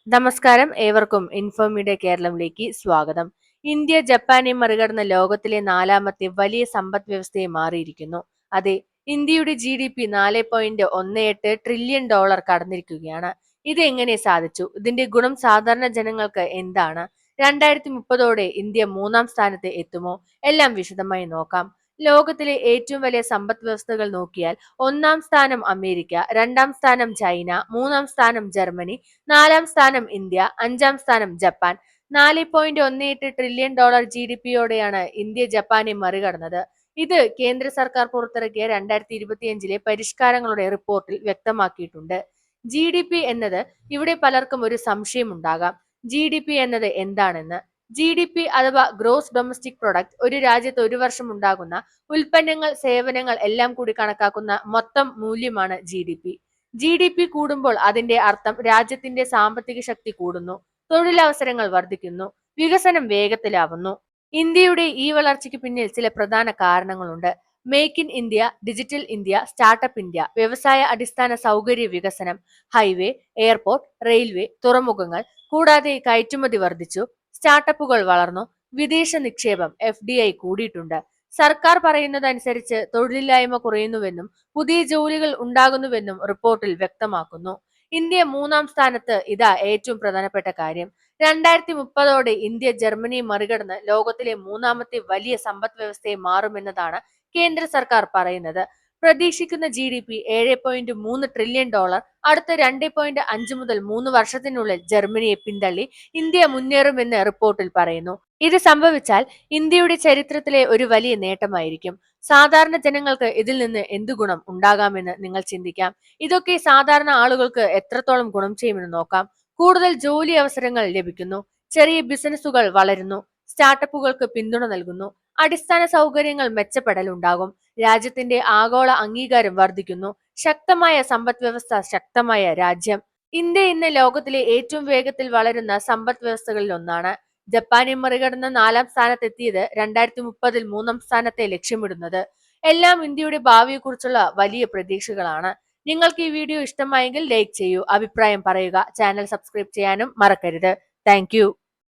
നമസ്കാരം, ഏവർക്കും ഇൻഫോമീഡിയ കേരളത്തിലേക്ക് സ്വാഗതം. ഇന്ത്യ ജപ്പാനെ മറികടന്ന ലോകത്തിലെ നാലാമത്തെ വലിയ സമ്പദ് വ്യവസ്ഥയെ മാറിയിരിക്കുന്നു. അതെ, ഇന്ത്യയുടെ GDP $4.18 ട്രില്യൺ കടന്നിരിക്കുകയാണ്. ഇത് എങ്ങനെ സാധിച്ചു? ഇതിന്റെ ഗുണം സാധാരണ ജനങ്ങൾക്ക് എന്താണ്? 2030ഓടെ ഇന്ത്യ മൂന്നാം സ്ഥാനത്ത് എത്തുമോ? എല്ലാം വിശദമായി നോക്കാം. ലോകത്തിലെ ഏറ്റവും വലിയ സമ്പദ് വ്യവസ്ഥകൾ നോക്കിയാൽ ഒന്നാം സ്ഥാനം അമേരിക്ക, രണ്ടാം സ്ഥാനം ചൈന, മൂന്നാം സ്ഥാനം ജർമ്മനി, നാലാം സ്ഥാനം ഇന്ത്യ, അഞ്ചാം സ്ഥാനം ജപ്പാൻ. $4.18 ട്രില്യൺ GDP-യോടെയാണ് ഇന്ത്യ ജപ്പാനെ മറികടന്നത്. ഇത് കേന്ദ്ര സർക്കാർ പുറത്തിറക്കിയ 2025-ലെ പരിഷ്കാരങ്ങളുടെ റിപ്പോർട്ടിൽ വ്യക്തമാക്കിയിട്ടുണ്ട്. GDP എന്നത് ഇവിടെ പലർക്കും ഒരു സംശയമുണ്ടാകാം. GDP എന്നത് എന്താണെന്ന്. GDP അഥവാ ഗ്രോസ് ഡൊമസ്റ്റിക് പ്രൊഡക്റ്റ് ഒരു രാജ്യത്ത് ഒരു വർഷം ഉണ്ടാകുന്ന ഉൽപ്പന്നങ്ങൾ, സേവനങ്ങൾ എല്ലാം കൂടി കണക്കാക്കുന്ന മൊത്തം മൂല്യമാണ് GDP. GDP കൂടുമ്പോൾ അതിന്റെ അർത്ഥം രാജ്യത്തിന്റെ സാമ്പത്തിക ശക്തി കൂടുന്നു, തൊഴിലവസരങ്ങൾ വർദ്ധിക്കുന്നു, വികസനം വേഗത്തിലാവുന്നു. ഇന്ത്യയുടെ ഈ വളർച്ചയ്ക്ക് പിന്നിൽ ചില പ്രധാന കാരണങ്ങളുണ്ട്. Make in India, digital India, startup India, വ്യവസായ അടിസ്ഥാന സൗകര്യ വികസനം, ഹൈവേ, എയർപോർട്ട്, റെയിൽവേ, തുറമുഖങ്ങൾ, കൂടാതെ കയറ്റുമതി വർദ്ധിച്ചു, സ്റ്റാർട്ടപ്പുകൾ വളർന്നു, വിദേശ നിക്ഷേപം FDI കൂടിയിട്ടുണ്ട്. സർക്കാർ പറയുന്നതനുസരിച്ച് തൊഴിലില്ലായ്മ കുറയുന്നുവെന്നും പുതിയ ജോലികൾ ഉണ്ടാകുന്നുവെന്നും റിപ്പോർട്ടിൽ വ്യക്തമാക്കുന്നു. ഇന്ത്യ മൂന്നാം സ്ഥാനത്ത്. ഇതാ ഏറ്റവും പ്രധാനപ്പെട്ട കാര്യം. 2030ഓടെ ഇന്ത്യ ജർമ്മനിയെ മറികടന്ന് ലോകത്തിലെ മൂന്നാമത്തെ വലിയ സമ്പദ് വ്യവസ്ഥയെ മാറുമെന്നതാണ് കേന്ദ്ര സർക്കാർ പറയുന്നത്. പ്രതീക്ഷിക്കുന്ന GDP $7.3 ട്രില്യൺ. അടുത്ത 2.5 മുതൽ 3 വർഷത്തിനുള്ളിൽ ജർമ്മനിയെ പിന്തള്ളി ഇന്ത്യ മുന്നേറുമെന്ന് റിപ്പോർട്ടിൽ പറയുന്നു. ഇത് സംഭവിച്ചാൽ ഇന്ത്യയുടെ ചരിത്രത്തിലെ ഒരു വലിയ നേട്ടമായിരിക്കും. സാധാരണ ജനങ്ങൾക്ക് ഇതിൽ നിന്ന് എന്തു ഗുണം ഉണ്ടാകാമെന്ന് നിങ്ങൾ ചിന്തിക്കാം. ഇതൊക്കെ സാധാരണ ആളുകൾക്ക് എത്രത്തോളം ഗുണം ചെയ്യുമെന്ന് നോക്കാം. കൂടുതൽ ജോലി അവസരങ്ങൾ ലഭിക്കുന്നു, ചെറിയ ബിസിനസ്സുകൾ വളരുന്നു, സ്റ്റാർട്ടപ്പുകൾക്ക് പിന്തുണ നൽകുന്നു, അടിസ്ഥാന സൗകര്യങ്ങൾ മെച്ചപ്പെടലുണ്ടാകും, രാജ്യത്തിന്റെ ആഗോള അംഗീകാരം വർദ്ധിക്കുന്നു, ശക്തമായ സമ്പദ് വ്യവസ്ഥ, ശക്തമായ രാജ്യം. ഇന്ത്യ ഇന്ന് ലോകത്തിലെ ഏറ്റവും വേഗത്തിൽ വളരുന്ന സമ്പദ് വ്യവസ്ഥകളിൽ ഒന്നാണ്. ജപ്പാനെ മറികടന്ന് നാലാം സ്ഥാനത്തെത്തിയത് 2030-ൽ മൂന്നാം സ്ഥാനത്തെ ലക്ഷ്യമിടുന്നത്. എല്ലാം ഇന്ത്യയുടെ ഭാവിയെക്കുറിച്ചുള്ള വലിയ പ്രതീക്ഷകളാണ്. നിങ്ങൾക്ക് ഈ വീഡിയോ ഇഷ്ടമായെങ്കിൽ ലൈക്ക് ചെയ്യൂ, അഭിപ്രായം പറയുക, ചാനൽ സബ്സ്ക്രൈബ് ചെയ്യാനും മറക്കരുത്. താങ്ക്